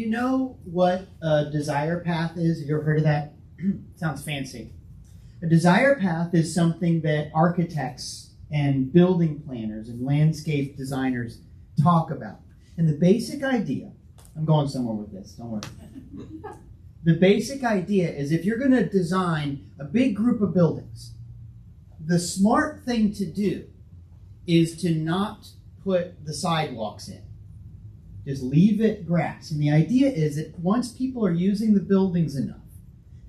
you know what a desire path is? Have you ever heard of that? Sounds fancy. A desire path is something that architects and building planners and landscape designers talk about. And the basic idea, I'm going somewhere with this, don't worry. The basic idea is if you're going to design a big group of buildings, the smart thing to do is to not put the sidewalks in. Just leave it grass. And the idea is that once people are using the buildings enough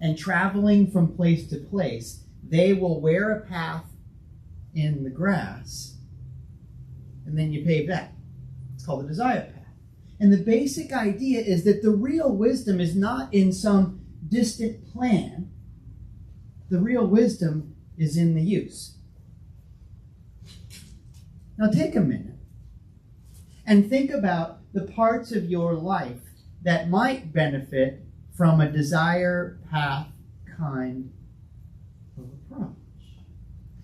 and traveling from place to place, they will wear a path in the grass, and then you pave that. It's called a desire path. And the basic idea is that the real wisdom is not in some distant plan. The real wisdom is in the use. Now take a minute and think about the parts of your life that might benefit from a desire path kind of approach.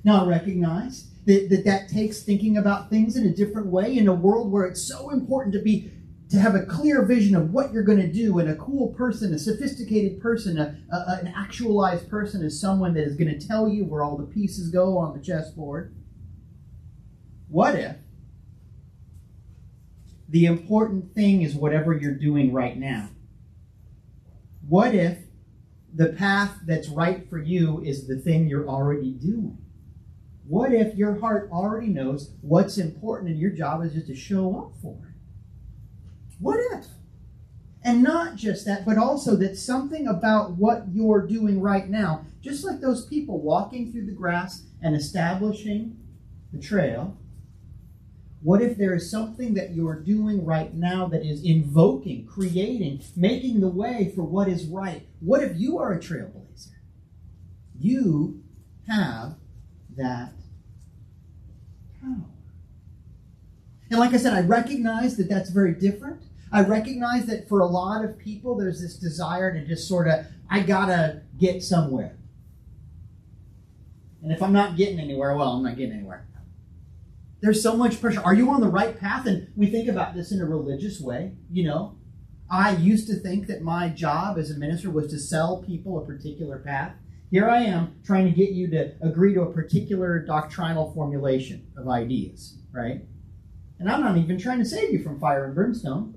Now recognize that takes thinking about things in a different way in a world where it's so important to have a clear vision of what you're going to do, and a cool person, a sophisticated person, an actualized person is someone that is going to tell you where all the pieces go on the chessboard. What if the important thing is whatever you're doing right now? What if the path that's right for you is the thing you're already doing? What if your heart already knows what's important and your job is just to show up for it? What if? And not just that, but also that something about what you're doing right now, just like those people walking through the grass and establishing the trail, what if there is something that you're doing right now that is invoking, creating, making the way for what is right? What if you are a trailblazer? You have that power. And like I said, I recognize that that's very different. I recognize that for a lot of people, there's this desire to just sort of, I gotta get somewhere. And if I'm not getting anywhere, well, I'm not getting anywhere. There's so much pressure. Are you on the right path? And we think about this in a religious way. You know, I used to think that my job as a minister was to sell people a particular path. Here I am trying to get you to agree to a particular doctrinal formulation of ideas, right? And I'm not even trying to save you from fire and brimstone.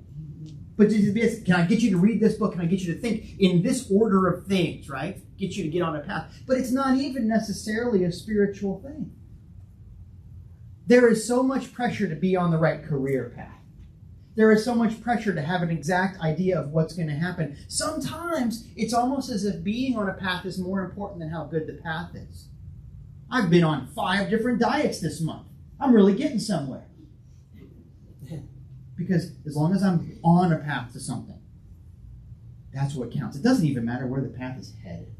But can I get you to read this book? Can I get you to think in this order of things, right? Get you to get on a path. But it's not even necessarily a spiritual thing. There is so much pressure to be on the right career path. There is so much pressure to have an exact idea of what's going to happen. Sometimes it's almost as if being on a path is more important than how good the path is. I've been on 5 different diets this month. I'm really getting somewhere. Because as long as I'm on a path to something, that's what counts. It doesn't even matter where the path is headed,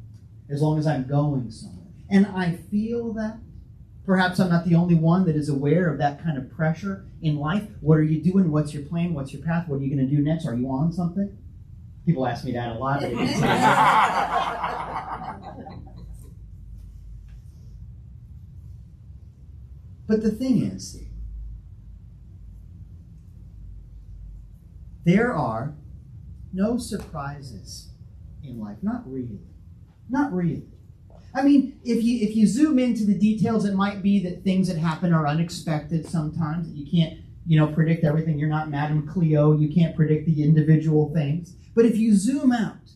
as long as I'm going somewhere. And I feel that. Perhaps I'm not the only one that is aware of that kind of pressure in life. What are you doing? What's your plan? What's your path? What are you going to do next? Are you on something? People ask me that a lot. But, but the thing is, there are no surprises in life. Not really. Not really. I mean, if you zoom into the details, it might be that things that happen are unexpected sometimes. You can't, predict everything. You're not Madame Cleo. You can't predict the individual things. But if you zoom out,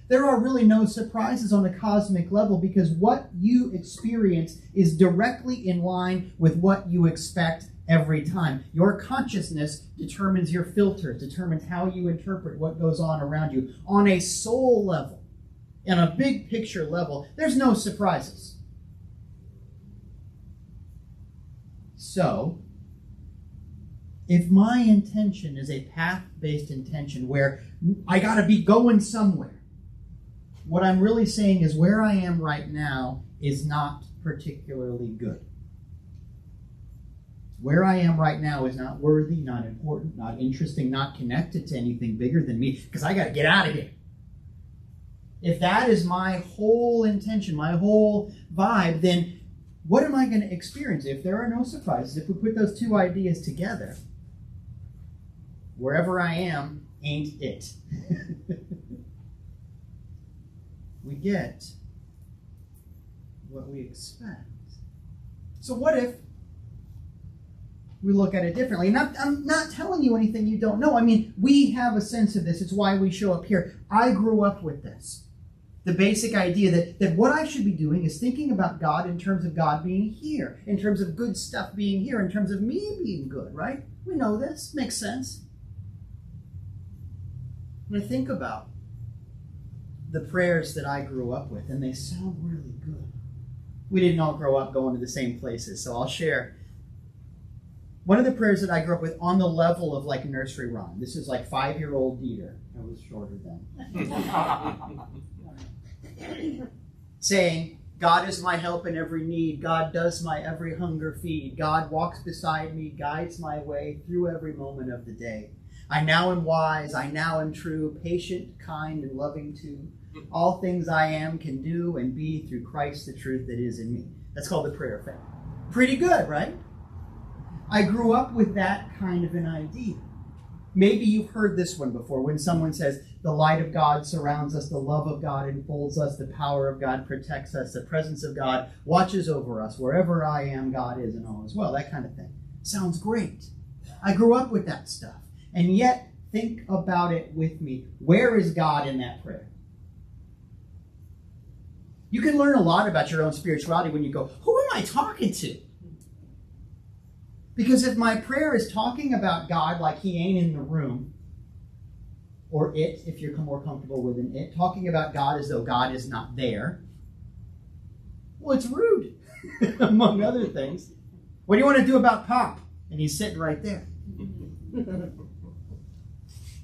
there are really no surprises on a cosmic level, because what you experience is directly in line with what you expect every time. Your consciousness determines your filter, determines how you interpret what goes on around you. On a soul level, on a big picture level, there's no surprises. So, if my intention is a path-based intention where I got to be going somewhere, what I'm really saying is where I am right now is not particularly good. Where I am right now is not worthy, not important, not interesting, not connected to anything bigger than me, because I got to get out of here. If that is my whole intention, my whole vibe, then what am I going to experience? If there are no surprises, if we put those two ideas together, wherever I am ain't it. We get what we expect. So what if we look at it differently? And I'm not telling you anything you don't know. I mean, we have a sense of this. It's why we show up here. I grew up with this. The basic idea that what I should be doing is thinking about God in terms of God being here, in terms of good stuff being here, in terms of me being good, right? We know this. Makes sense. When I think about the prayers that I grew up with, and they sound really good. We didn't all grow up going to the same places, so I'll share. One of the prayers that I grew up with on the level of like nursery rhyme. This is like 5-year-old Dieter. I was shorter then. Saying, God is my help in every need. God does my every hunger feed. God walks beside me, guides my way through every moment of the day. I now am wise, I now am true, patient, kind, and loving too. All things I am can do and be through Christ, the truth that is in me. That's called the prayer of faith. Pretty good, right? I grew up with that kind of an idea. Maybe you've heard this one before when someone says, the light of God surrounds us, the love of God enfolds us, the power of God protects us, the presence of God watches over us. Wherever I am, God is, and all is well. That kind of thing. Sounds great. I grew up with that stuff. And yet, think about it with me. Where is God in that prayer? You can learn a lot about your own spirituality when you go, who am I talking to? Because if my prayer is talking about God like he ain't in the room, or it, if you're more comfortable with an it, talking about God as though God is not there, well, it's rude, among other things. What do you want to do about Pop? And he's sitting right there.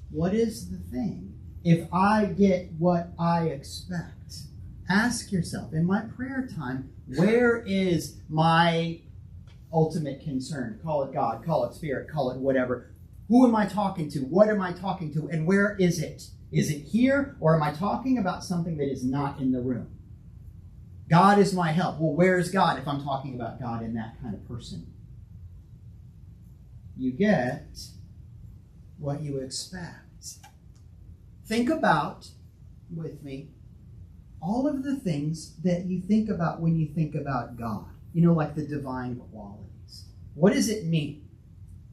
What is the thing? If I get what I expect, ask yourself, in my prayer time, where is my ultimate concern? Call it God, call it Spirit, call it whatever. Who am I talking to? What am I talking to? And where is it? Is it here, or am I talking about something that is not in the room? God is my help. Well, where is God if I'm talking about God in that kind of person? You get what you expect. Think about, with me, all of the things that you think about when you think about God. You know, like the divine qualities. What does it mean?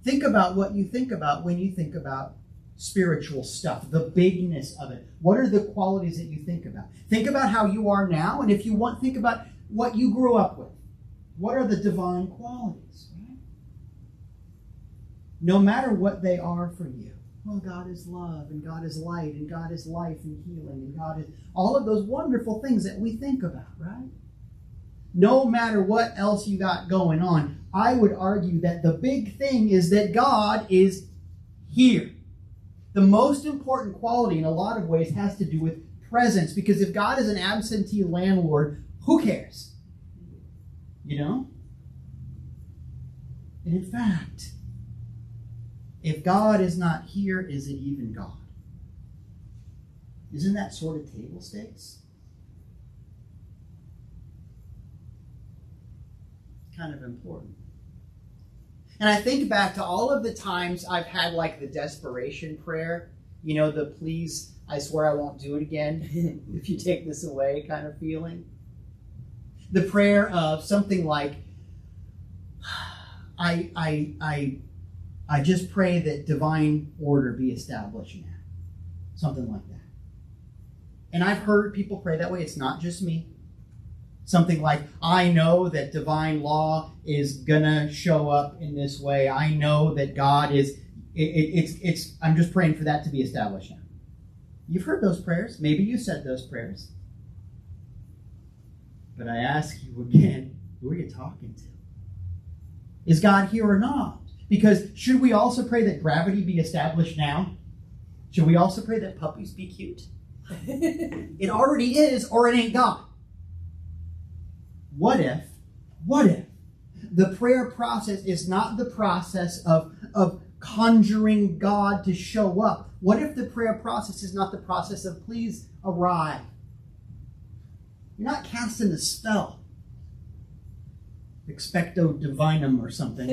Think about what you think about when you think about spiritual stuff, the bigness of it. What are the qualities that you think about? Think about how you are now, and if you want, think about what you grew up with. What are the divine qualities? Right? No matter what they are for you. Well, God is love, and God is light, and God is life and healing, and God is all of those wonderful things that we think about, right? No matter what else you got going on, I would argue that the big thing is that God is here. The most important quality in a lot of ways has to do with presence, because if God is an absentee landlord, who cares? You know? And in fact, if God is not here, is it even God? Isn't that sort of table stakes? Kind of important. And I think back to all of the times I've had like the desperation prayer, you know, the please, I swear I won't do it again if you take this away kind of feeling. The prayer of something like, I just pray that divine order be established now. Something like that. And I've heard people pray that way. It's not just me. Something like, I know that divine law is going to show up in this way. I know that God is, I'm just praying for that to be established now. You've heard those prayers. Maybe you said those prayers. But I ask you again, who are you talking to? Is God here or not? Because should we also pray that gravity be established now? Should we also pray that puppies be cute? It already is, or it ain't God. What if the prayer process is not the process of conjuring God to show up? What if the prayer process is not the process of please arrive? You're not casting a spell. Expecto divinum or something.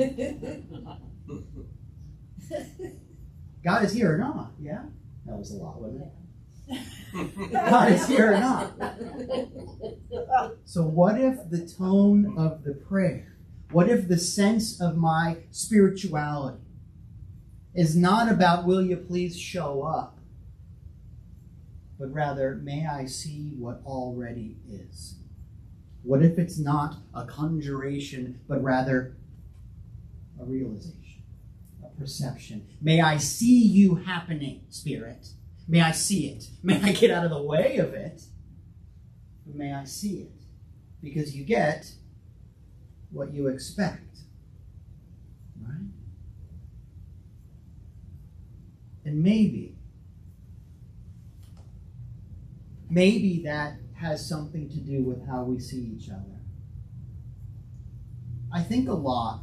God is here or not, yeah? That was a lot, wasn't it? God is here or not. So what if the tone of the prayer, what if the sense of my spirituality is not about will you please show up, but rather may I see what already is? What if it's not a conjuration, but rather a realization, a perception? May I see you happening, Spirit. May I see it. May I get out of the way of it, but may I see it. Because you get what you expect. Right? And maybe that has something to do with how we see each other. I think a lot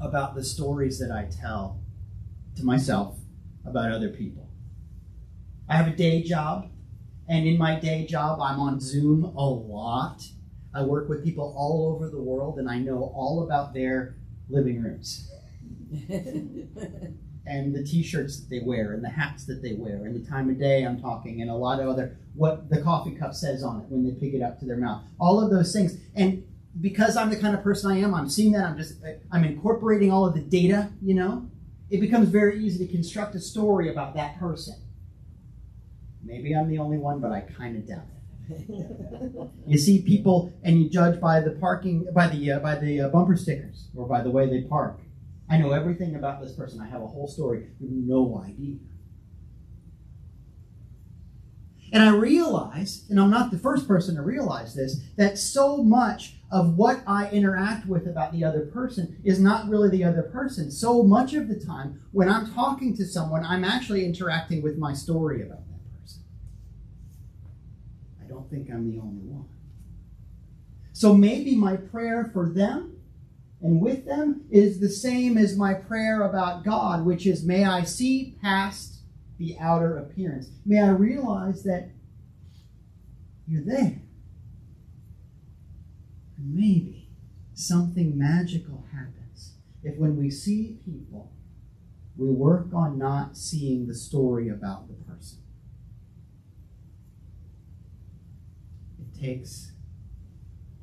about the stories that I tell to myself about other people. I have a day job, and in my day job, I'm on Zoom a lot. I work with people all over the world, and I know all about their living rooms. And the t-shirts that they wear, and the hats that they wear, and the time of day I'm talking, and a lot of other, what the coffee cup says on it when they pick it up to their mouth. All of those things. And because I'm the kind of person I am, I'm seeing that, I'm incorporating all of the data, it becomes very easy to construct a story about that person. Maybe I'm the only one, but I kind of doubt it. You see people and you judge by the bumper stickers or by the way they park. I know everything about this person. I have a whole story. You have no idea. And I realize, and I'm not the first person to realize this, that so much of what I interact with about the other person is not really the other person. So much of the time, when I'm talking to someone, I'm actually interacting with my story about that person. I don't think I'm the only one. So maybe my prayer for them and with them is the same as my prayer about God, which is, may I see past the outer appearance. May I realize that you're there. And maybe something magical happens if when we see people, we work on not seeing the story about the person. It takes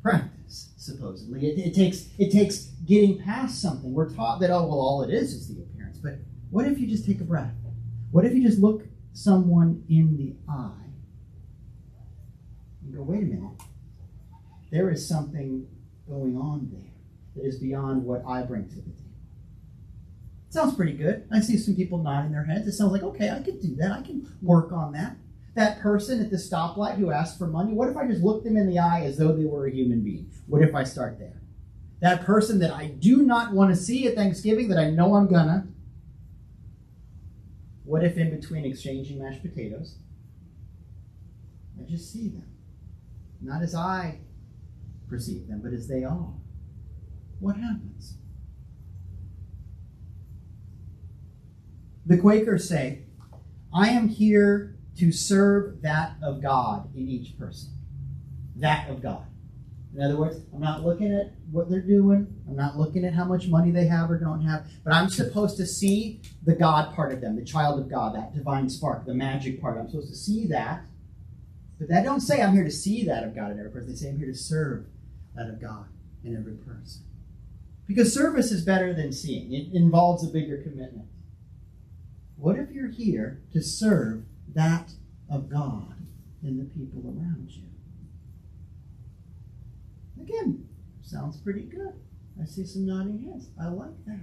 practice, supposedly. It takes getting past something. We're taught that, all it is the appearance. But what if you just take a breath? What if you just look someone in the eye and go, wait a minute. There is something going on there that is beyond what I bring to the table. It sounds pretty good. I see some people nodding their heads. It sounds like, okay, I can do that. I can work on that. That person at the stoplight who asked for money, what if I just looked them in the eye as though they were a human being? What if I start there? That person that I do not want to see at Thanksgiving that I know I'm gonna. What if in between exchanging mashed potatoes, I just see them? Not as I perceive them, but as they are. What happens? The Quakers say, I am here to serve that of God in each person. That of God. In other words, I'm not looking at what they're doing. I'm not looking at how much money they have or don't have. But I'm supposed to see the God part of them, the child of God, that divine spark, the magic part. I'm supposed to see that. But that don't say I'm here to see that of God in every person. They say I'm here to serve that of God in every person. Because service is better than seeing. It involves a bigger commitment. What if you're here to serve that of God in the people around you? Again, sounds pretty good. I see some nodding heads. I like that.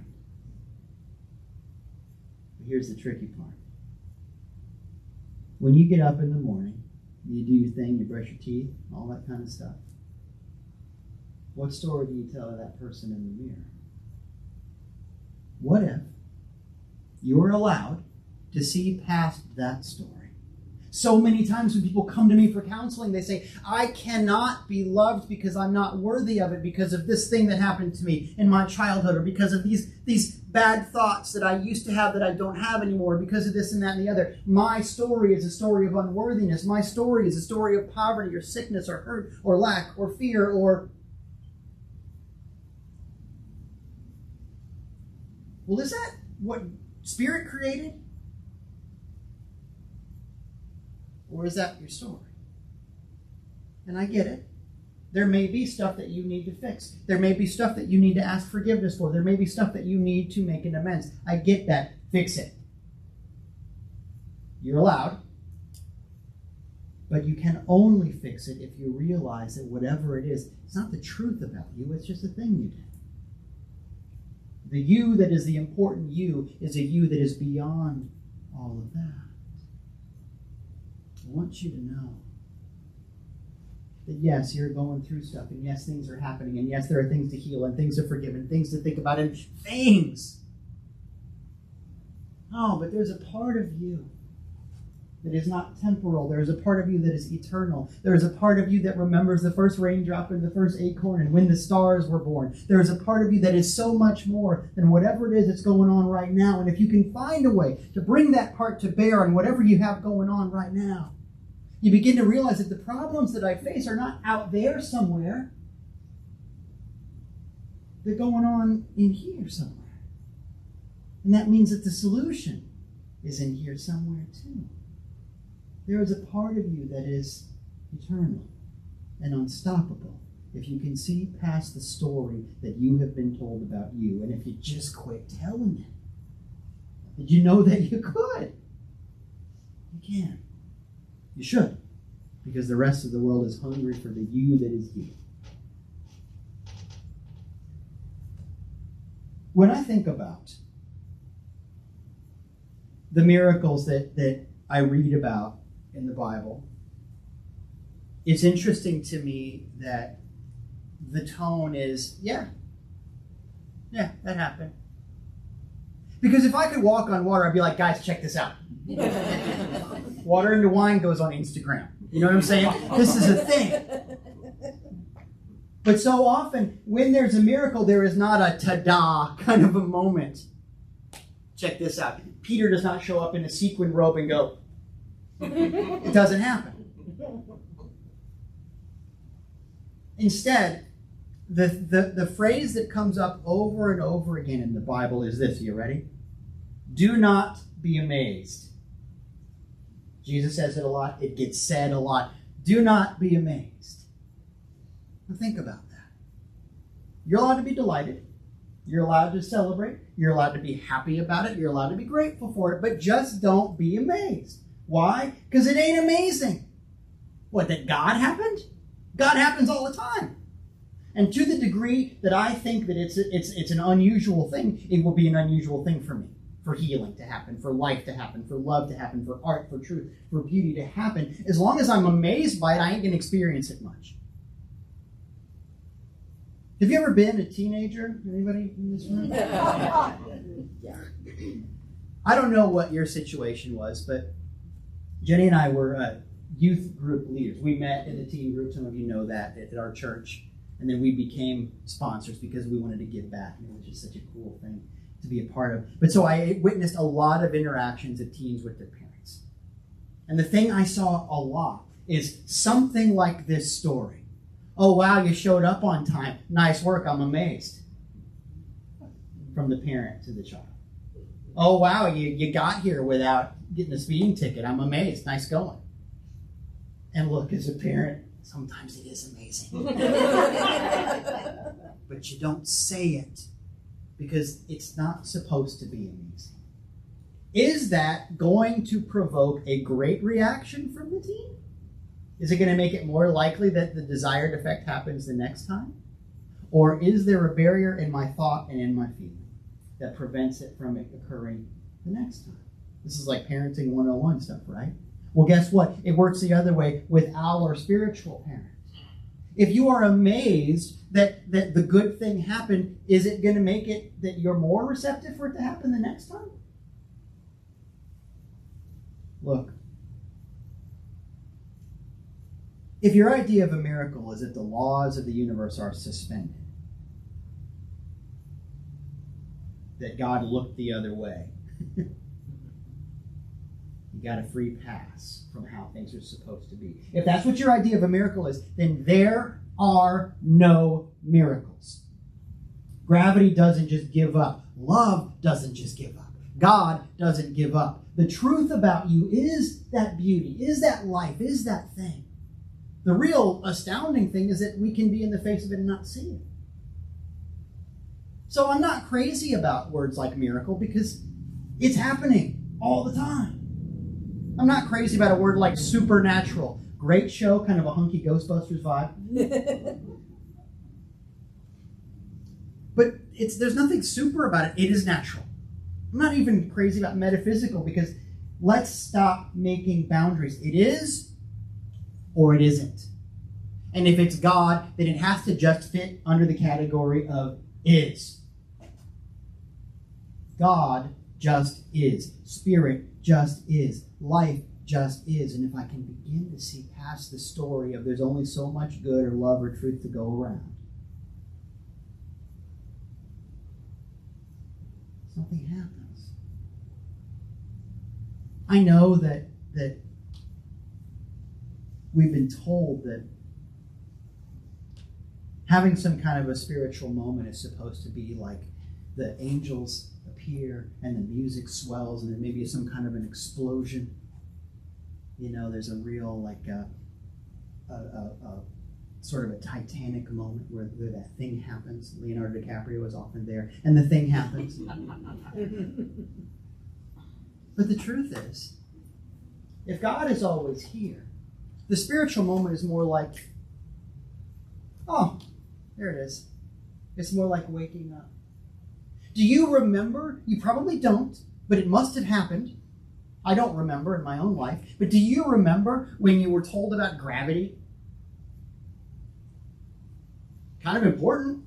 But here's the tricky part. When you get up in the morning, you do your thing, you brush your teeth, all that kind of stuff. What story do you tell of that person in the mirror? What if you were allowed to see past that story? So many times when people come to me for counseling, they say, I cannot be loved because I'm not worthy of it because of this thing that happened to me in my childhood, or because of these bad thoughts that I used to have that I don't have anymore, because of this and that and the other. My story is a story of unworthiness. My story is a story of poverty or sickness or hurt or lack or fear or... Well, is that what Spirit created? Or is that your story? And I get it. There may be stuff that you need to fix. There may be stuff that you need to ask forgiveness for. There may be stuff that you need to make an amends. I get that. Fix it. You're allowed. But you can only fix it if you realize that whatever it is, it's not the truth about you, it's just a thing you did. The you that is the important you is a you that is beyond all of that. I want you to know that yes, you're going through stuff, and yes, things are happening, and yes, there are things to heal, and things to forgive, and things to think about, and things. Oh, but there's a part of you that is not temporal. There is a part of you that is eternal. There is a part of you that remembers the first raindrop and the first acorn and when the stars were born. There is a part of you that is so much more than whatever it is that's going on right now. And if you can find a way to bring that part to bear on whatever you have going on right now, you begin to realize that the problems that I face are not out there somewhere. They're going on in here somewhere. And that means that the solution is in here somewhere too. There is a part of you that is eternal and unstoppable if you can see past the story that you have been told about you, and if you just quit telling it. Did you know that you could? You can. You should, because the rest of the world is hungry for the you that is you. When I think about the miracles that I read about in the Bible, it's interesting to me that the tone is, yeah, that happened. Because if I could walk on water, I'd be like, guys, check this out. Water into wine goes on Instagram. You know what I'm saying? This is a thing. But so often, when there's a miracle, there is not a ta-da kind of a moment. Check this out. Peter does not show up in a sequin robe and go, it doesn't happen. Instead, the phrase that comes up over and over again in the Bible is this. Are you ready? Do not be amazed. Jesus says it a lot. It gets said a lot. Do not be amazed. Now think about that. You're allowed to be delighted. You're allowed to celebrate. You're allowed to be happy about it. You're allowed to be grateful for it. But just don't be amazed. Why? Because it ain't amazing. What, that God happened? God happens all the time. And to the degree that I think that it's an unusual thing, it will be an unusual thing for me. For healing to happen, for life to happen, for love to happen, for art, for truth, for beauty to happen. As long as I'm amazed by it, I ain't going to experience it much. Have you ever been a teenager? Anybody in this room? Yeah. I don't know what your situation was, but Jenny and I were youth group leaders. We met in the teen group. Some of you know that at our church. And then we became sponsors because we wanted to give back. And it was just such a cool thing to be a part of. But so I witnessed a lot of interactions of teens with their parents. And the thing I saw a lot is something like this story. Oh, wow, you showed up on time. Nice work, I'm amazed. From the parent to the child. Oh, wow, you got here without getting a speeding ticket. I'm amazed. Nice going. And look, as a parent, sometimes it is amazing. But you don't say it because it's not supposed to be amazing. Is that going to provoke a great reaction from the teen? Is it going to make it more likely that the desired effect happens the next time? Or is there a barrier in my thought and in my feeling that prevents it from occurring the next time? This is like parenting 101 stuff, right? Well, guess what? It works the other way with our spiritual parents. If you are amazed that the good thing happened, is it going to make it that you're more receptive for it to happen the next time? Look, if your idea of a miracle is that the laws of the universe are suspended, that God looked the other way, you got a free pass from how things are supposed to be. If that's what your idea of a miracle is, then there are no miracles. Gravity doesn't just give up. Love doesn't just give up. God doesn't give up. The truth about you is that beauty, is that life, is that thing. The real astounding thing is that we can be in the face of it and not see it. So I'm not crazy about words like miracle because it's happening all the time. I'm not crazy about a word like supernatural. Great show, kind of a hunky Ghostbusters vibe. But there's nothing super about it. It is natural. I'm not even crazy about metaphysical because let's stop making boundaries. It is or it isn't. And if it's God, then it has to just fit under the category of is. God just is. Spirit just is. Life just is. And if I can begin to see past the story of there's only so much good or love or truth to go around, something happens. I know that we've been told that having some kind of a spiritual moment is supposed to be like the angels appear and the music swells and there may be some kind of an explosion. You know, there's a real like a sort of a Titanic moment where that thing happens. Leonardo DiCaprio is often there, and the thing happens. But the truth is, if God is always here, the spiritual moment is more like, oh, there it is. It's more like waking up. Do you remember? You probably don't, but it must have happened. I don't remember in my own life, but do you remember when you were told about gravity? Kind of important.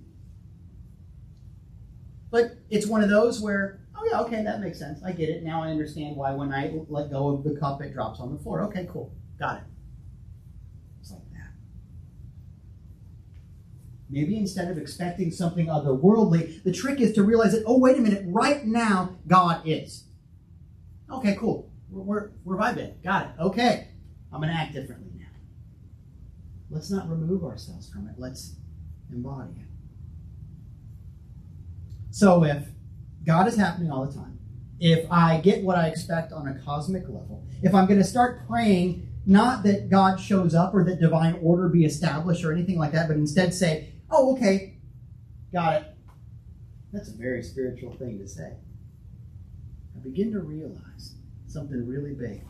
But it's one of those where, oh yeah, okay, that makes sense. I get it. Now I understand why when I let go of the cup, it drops on the floor. Okay, cool. Got it. It's like that. Maybe instead of expecting something otherworldly, the trick is to realize that, oh, wait a minute, right now, God is. Okay, cool. We're vibing. Got it. Okay. I'm going to act differently now. Let's not remove ourselves from it. Let's embody it. So if God is happening all the time, if I get what I expect on a cosmic level, if I'm going to start praying, not that God shows up or that divine order be established or anything like that, but instead say, oh, okay, got it. That's a very spiritual thing to say. I begin to realize something really big.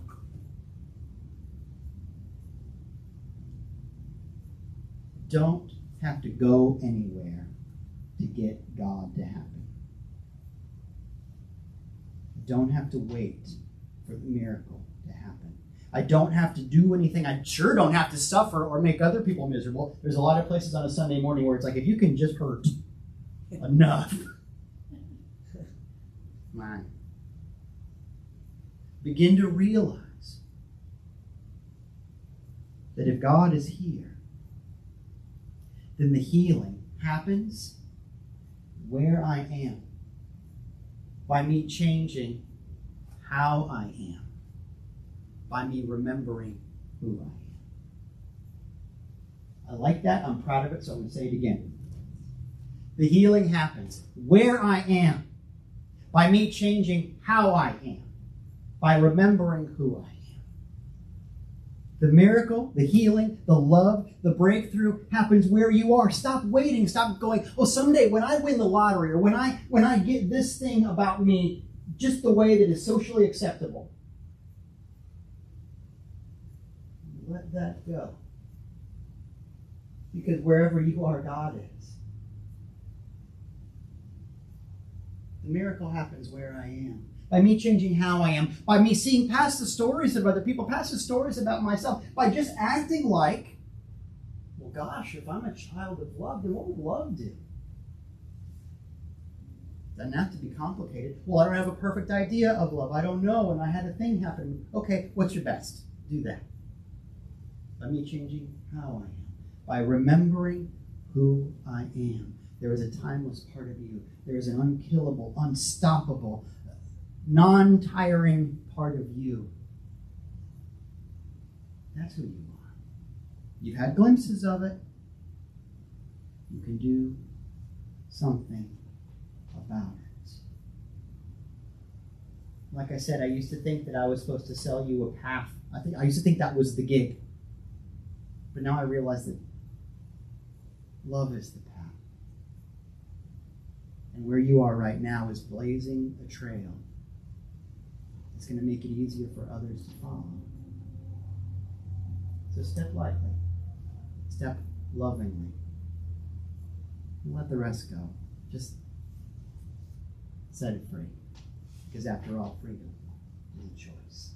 Don't have to go anywhere to get God to happen. Don't have to wait for the miracle to happen. I don't have to do anything. I sure don't have to suffer or make other people miserable. There's a lot of places on a Sunday morning where it's like, if you can just hurt enough. Man. Begin to realize that if God is here, then the healing happens where I am, by me changing how I am, by me remembering who I am. I like that. I'm proud of it, so I'm going to say it again. The healing happens where I am, by me changing how I am, by remembering who I am. The miracle, the healing, the love, the breakthrough happens where you are. Stop waiting. Stop going, oh, someday when I win the lottery or when I get this thing about me just the way that is socially acceptable. Let that go. Because wherever you are, God is. The miracle happens where I am. By me changing how I am, by me seeing past the stories of other people, past the stories about myself, by just acting like, well, gosh, if I'm a child of love, then what would love do? Doesn't have to be complicated. Well, I don't have a perfect idea of love. I don't know, and I had a thing happen. Okay, what's your best? Do that. By me changing how I am, by remembering who I am. There is a timeless part of you. There is an unkillable, unstoppable, non-tiring part of you. That's who you are. You've had glimpses of it. You can do something about it. Like I said, I used to think that I was supposed to sell you a path. I used to think that was the gig. But now I realize that love is the path. And where you are right now is blazing a trail. It's going to make it easier for others to follow. So step lightly. Step lovingly. And let the rest go. Just set it free. Because after all, freedom is a choice.